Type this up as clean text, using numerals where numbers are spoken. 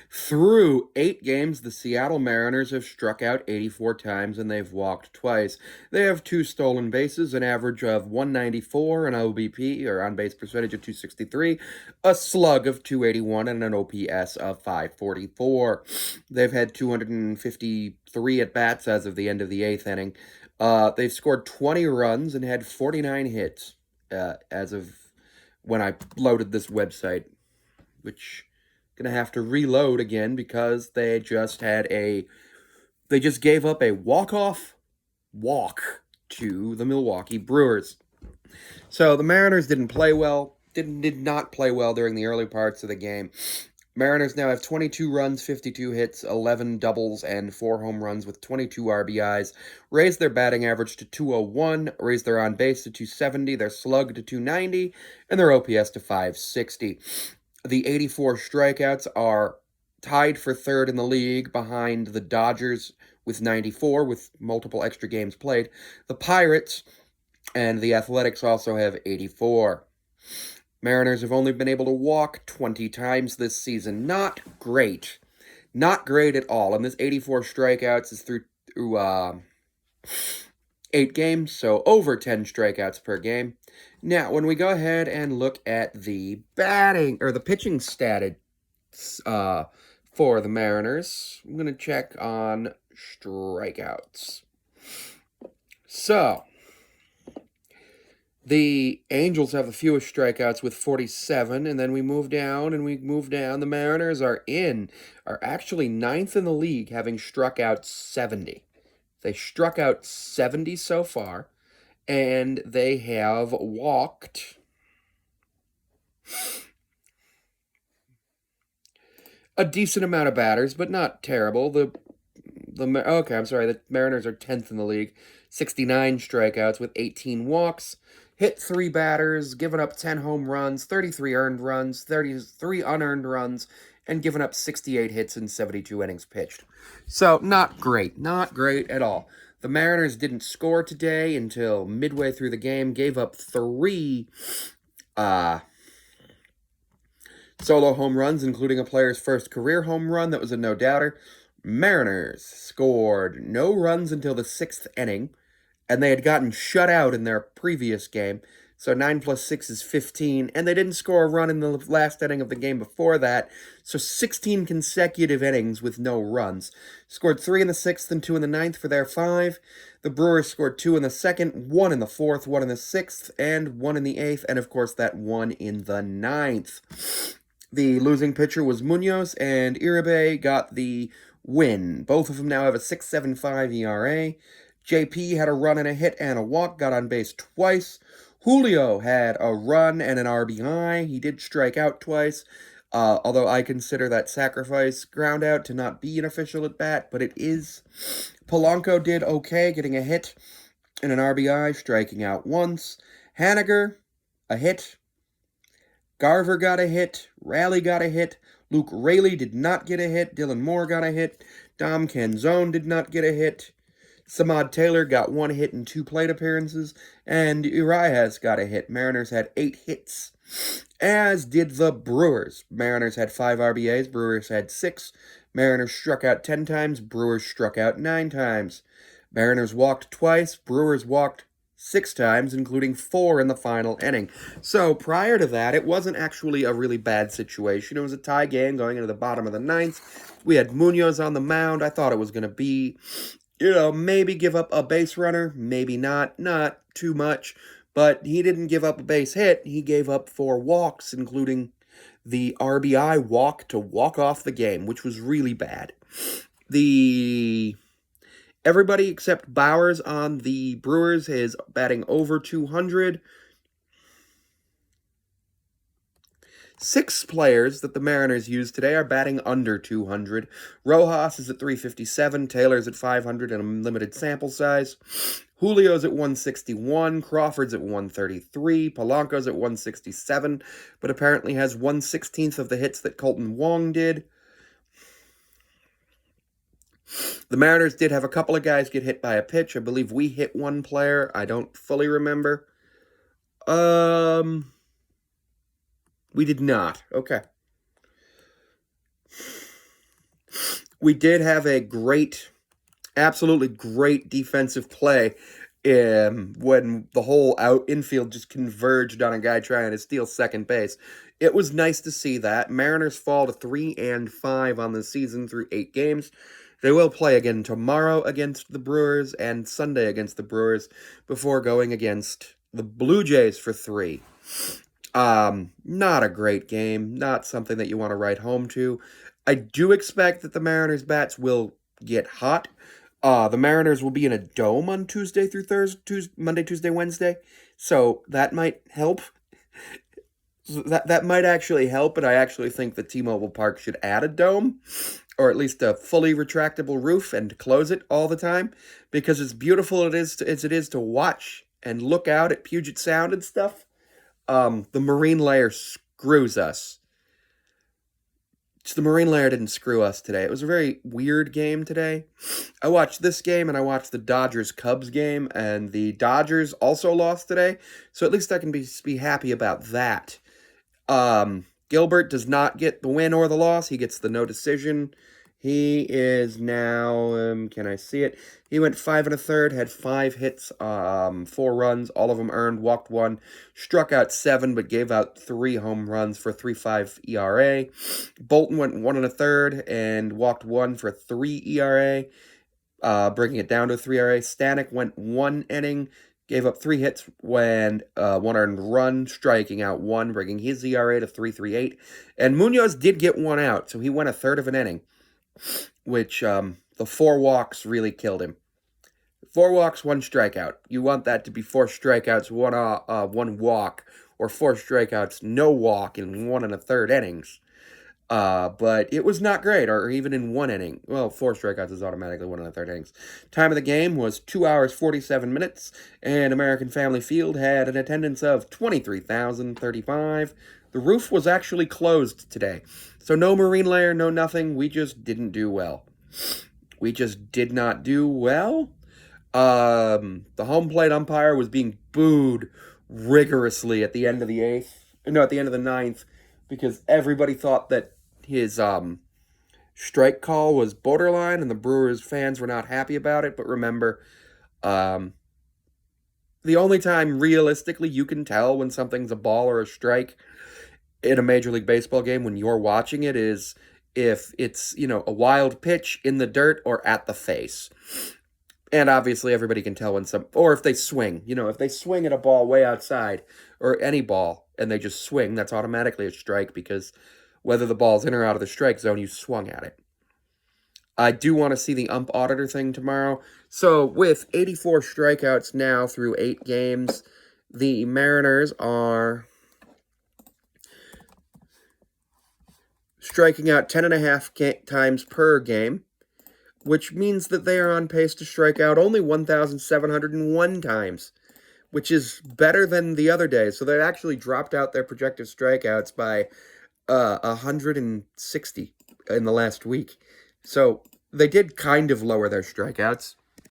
Through 8 games, the Seattle Mariners have struck out 84 times and they've walked twice. They have 2 stolen bases, an average of 194, an OBP, or on base percentage of 263, a slug of 281, and an OPS of 544. They've had 253 at bats as of the end of the 8th inning. They've scored 20 runs and had 49 hits as of when I loaded this website, which gonna have to reload again because they just gave up a walk-off walk to the Milwaukee Brewers. So the Mariners did not play well during the early parts of the game. Mariners now have 22 runs, 52 hits, 11 doubles, and 4 home runs with 22 RBIs. Raised their batting average to 201, raised their on base to 270, their slug to 290, and their OPS to 560. The 84 strikeouts are tied for third in the league behind the Dodgers with 94, with multiple extra games played. The Pirates and the Athletics also have 84. Mariners have only been able to walk 20 times this season. Not great. Not great at all. And this 84 strikeouts is through 8 games, so over 10 strikeouts per game. Now, when we go ahead and look at the pitching stats for the Mariners, I'm going to check on strikeouts. So, the Angels have the fewest strikeouts with 47, and then we move down. The Mariners are actually 9th in the league, having struck out 70. They struck out 70 so far, and they have walked a decent amount of batters, but not terrible. The Mariners are 10th in the league, 69 strikeouts with 18 walks, hit 3 batters, given up 10 home runs, 33 earned runs, 33 unearned runs, and given up 68 hits in 72 innings pitched. So, not great at all. The Mariners didn't score today until midway through the game, gave up 3 solo home runs, including a player's first career home run that was a no-doubter. Mariners scored no runs until the 6th inning, and they had gotten shut out in their previous game, so 9 plus 6 is 15, and they didn't score a run in the last inning of the game before that, so 16 consecutive innings with no runs. Scored 3 in the 6th and 2 in the 9th for their 5. The Brewers scored 2 in the 2nd, 1 in the 4th, 1 in the 6th, and 1 in the 8th, and of course that 1 in the 9th. The losing pitcher was Munoz, and Iribe got the win. Both of them now have a 6.75 ERA. JP had a run and a hit and a walk, got on base twice. Julio had a run and an RBI. He did strike out twice, although I consider that sacrifice ground out to not be an official at bat, but it is. Polanco did okay, getting a hit and an RBI, striking out once. Haniger, a hit. Garver got a hit. Raleigh got a hit. Luke Raley did not get a hit. Dylan Moore got a hit. Dom Canzone did not get a hit. Samad Taylor got 1 hit in 2 plate appearances, and Urias got a hit. Mariners had 8 hits, as did the Brewers. Mariners had 5 RBAs, Brewers had 6. Mariners struck out 10 times, Brewers struck out 9 times. Mariners walked twice, Brewers walked 6 times, including 4 in the final inning. So prior to that, it wasn't actually a really bad situation. It was a tie game going into the bottom of the 9th. We had Munoz on the mound. I thought it was going to be, maybe give up a base runner, maybe not too much, but he didn't give up a base hit. He gave up 4 walks, including the RBI walk to walk off the game, which was really bad. Everybody except Bowers on the Brewers is batting over 200. 6 players that the Mariners used today are batting under 200. Rojas is at 357, Taylor's at 500 in a limited sample size. Julio's at 161, Crawford's at 133, Polanco's at 167, but apparently has 1/16 of the hits that Colton Wong did. The Mariners did have a couple of guys get hit by a pitch. I believe we hit 1 player. I don't fully remember. We did not. Okay. We did have a absolutely great defensive play when the whole infield just converged on a guy trying to steal second base. It was nice to see that. Mariners fall to 3-5 on the season through 8 games. They will play again tomorrow against the Brewers and Sunday against the Brewers before going against the Blue Jays for 3. Not a great game, not something that you want to write home to. I do expect that the Mariners bats will get hot. The Mariners will be in a dome on Tuesday through Thursday, Monday, Tuesday, Wednesday. So that might help. That might actually help, and I actually think that T-Mobile Park should add a dome, or at least a fully retractable roof, and close it all the time, because as beautiful as it is to watch and look out at Puget Sound and stuff, the marine layer screws us. The marine layer didn't screw us today. It was a very weird game today. I watched this game, and I watched the Dodgers-Cubs game, and the Dodgers also lost today, so at least I can be happy about that. Gilbert does not get the win or the loss. He gets the no decision. He is now, can I see it? He went 5 1/3, had 5 hits, 4 runs, all of them earned, walked 1, struck out 7, but gave out 3 home runs for 3.5 ERA. Bolton went 1 1/3 and walked 1 for 3 ERA, bringing it down to 3 ERA. Stanek went 1 inning, gave up 3 hits when 1 earned run, striking out 1, bringing his ERA to 3.38. And Munoz did get 1 out, so he went 1/3 of an inning, which the 4 walks really killed him. 4 walks, 1 strikeout. You want that to be 4 strikeouts, 1 walk, or 4 strikeouts, no walk in 1 1/3 innings. But it was not great, or even in 1 inning. Well, 4 strikeouts is automatically 1 1/3 innings. Time of the game was 2 hours, 47 minutes, and American Family Field had an attendance of 23,035. The roof was actually closed today. So no marine layer, no nothing. We just didn't do well. We just did not do well. The home plate umpire was being booed rigorously at the end of the 8th. No, at the end of the 9th, because everybody thought that his strike call was borderline, and the Brewers fans were not happy about it. But remember, the only time realistically you can tell when something's a ball or a strike in a Major League Baseball game when you're watching it is if it's, a wild pitch in the dirt or at the face. And obviously everybody can tell when or if they swing, if they swing at a ball way outside, or any ball, and they just swing, that's automatically a strike, because whether the ball's in or out of the strike zone, you swung at it. I do want to see the ump auditor thing tomorrow. So with 84 strikeouts now through 8 games, the Mariners are striking out 10.5 times per game, which means that they are on pace to strike out only 1,701 times, which is better than the other day. So they actually dropped out their projected strikeouts by 160 in the last week. So they did kind of lower their strikeouts.